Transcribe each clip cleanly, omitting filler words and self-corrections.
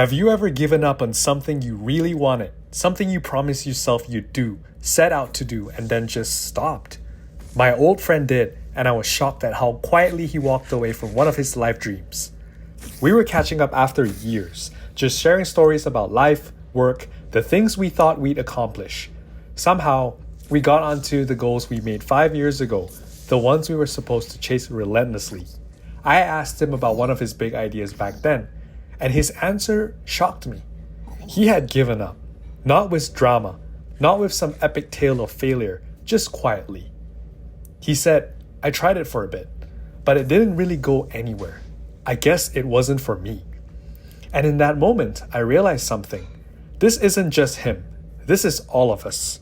Have you ever given up on something you really wanted, something you promised yourself you'd do, set out to do, and then just stopped? My old friend did, and I was shocked at how quietly he walked away from one of his life dreams. We were catching up after years, just sharing stories about life, work, the things we thought we'd accomplish. Somehow, we got onto the goals we made 5 years ago, the ones we were supposed to chase relentlessly. I asked him about one of his big ideas back then, and his answer shocked me. He had given up, not with drama, not with some epic tale of failure, just quietly. He said, I tried it for a bit, but it didn't really go anywhere. I guess it wasn't for me. And in that moment, I realized something. This isn't just him. This is all of us.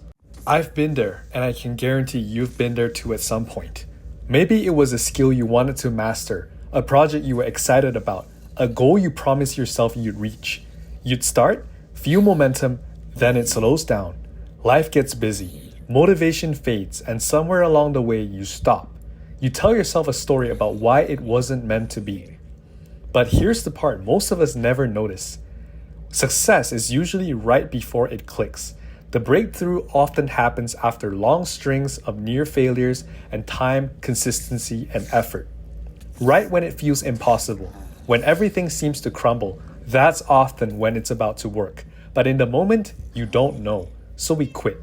I've been there, and I can guarantee you've been there too at some point. Maybe it was a skill you wanted to master, a project you were excited about, a goal you promised yourself you'd reach. You'd start, feel momentum, then it slows down. Life gets busy, motivation fades, and somewhere along the way you stop. You tell yourself a story about why it wasn't meant to be. But here's the part most of us never notice. Success is usually right before it clicks. The breakthrough often happens after long strings of near failures and time, consistency, and effort. Right when it feels impossible, when everything seems to crumble, that's often when it's about to work. But in the moment, you don't know, so we quit.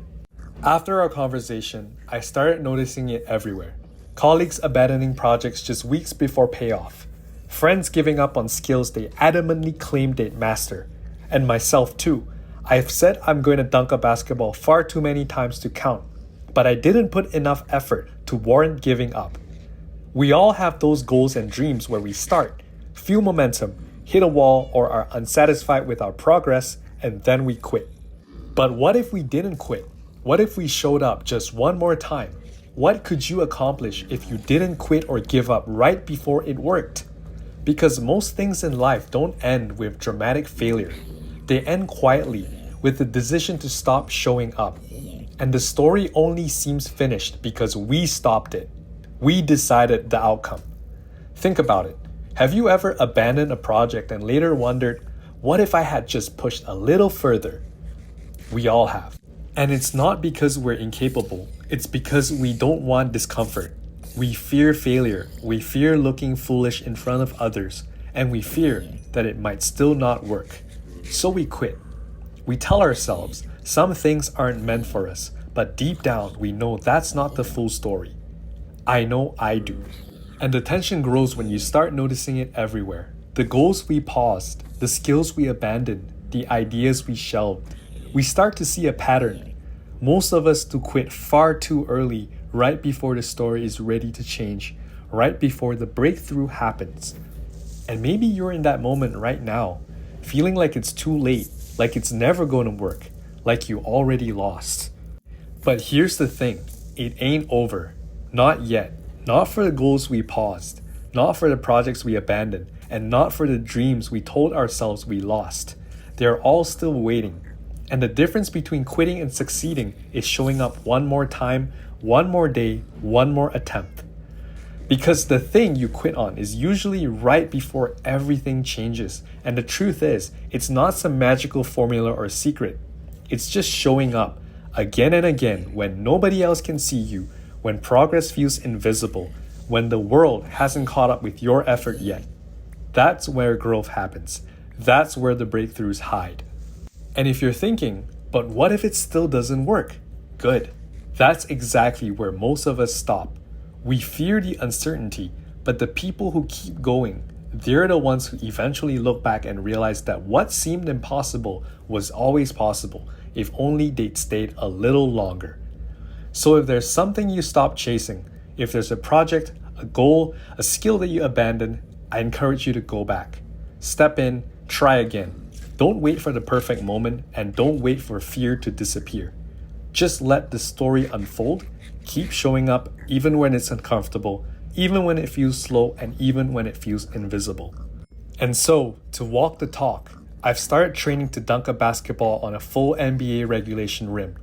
After our conversation, I started noticing it everywhere. Colleagues abandoning projects just weeks before payoff. Friends giving up on skills they adamantly claimed they'd master. And myself too. I've said I'm going to dunk a basketball far too many times to count, but I didn't put enough effort to warrant giving up. We all have those goals and dreams where we start, feel momentum, hit a wall, or are unsatisfied with our progress, and then we quit. But what if we didn't quit? What if we showed up just one more time? What could you accomplish if you didn't quit or give up right before it worked? Because most things in life don't end with dramatic failure. They end quietly with the decision to stop showing up. And the story only seems finished because we stopped it. We decided the outcome. Think about it. Have you ever abandoned a project and later wondered, what if I had just pushed a little further? We all have. And it's not because we're incapable. It's because we don't want discomfort. We fear failure. We fear looking foolish in front of others. And we fear that it might still not work. So we quit. We tell ourselves some things aren't meant for us, but deep down we know that's not the full story. I know I do. And the tension grows when you start noticing it everywhere. The goals we paused, the skills we abandoned, the ideas we shelved. We start to see a pattern. Most of us do quit far too early, right before the story is ready to change, right before the breakthrough happens. And maybe you're in that moment right now, feeling like it's too late, like it's never going to work, like you already lost. But here's the thing, it ain't over. Not yet. Not for the goals we paused, not for the projects we abandoned, and not for the dreams we told ourselves we lost. They're all still waiting. And the difference between quitting and succeeding is showing up one more time, one more day, one more attempt. Because the thing you quit on is usually right before everything changes. And the truth is, it's not some magical formula or secret. It's just showing up again and again when nobody else can see you, when progress feels invisible, when the world hasn't caught up with your effort yet. That's where growth happens. That's where the breakthroughs hide. And if you're thinking, but what if it still doesn't work? Good. That's exactly where most of us stop. We fear the uncertainty, but the people who keep going, they're the ones who eventually look back and realize that what seemed impossible was always possible, if only they'd stayed a little longer. So if there's something you stop chasing, if there's a project, a goal, a skill that you abandoned, I encourage you to go back. Step in, try again. Don't wait for the perfect moment, and don't wait for fear to disappear. Just let the story unfold. Keep showing up even when it's uncomfortable, even when it feels slow, and even when it feels invisible. And so, to walk the talk, I've started training to dunk a basketball on a full NBA regulation rim.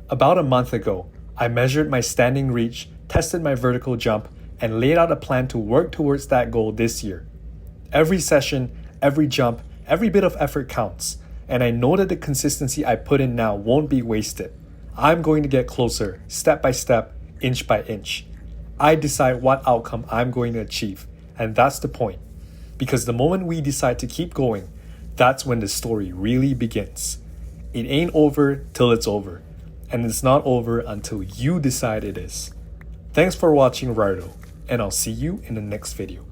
About a month ago, I measured my standing reach, tested my vertical jump, and laid out a plan to work towards that goal this year. Every session, every jump, Every bit of effort counts, and I know that the consistency I put in now won't be wasted. I'm going to get closer, step by step, inch by inch. I decide what outcome I'm going to achieve, and that's the point. Because the moment we decide to keep going, that's when the story really begins. It ain't over till it's over, and it's not over until you decide it is. Thanks for watching, Rardo, and I'll see you in the next video.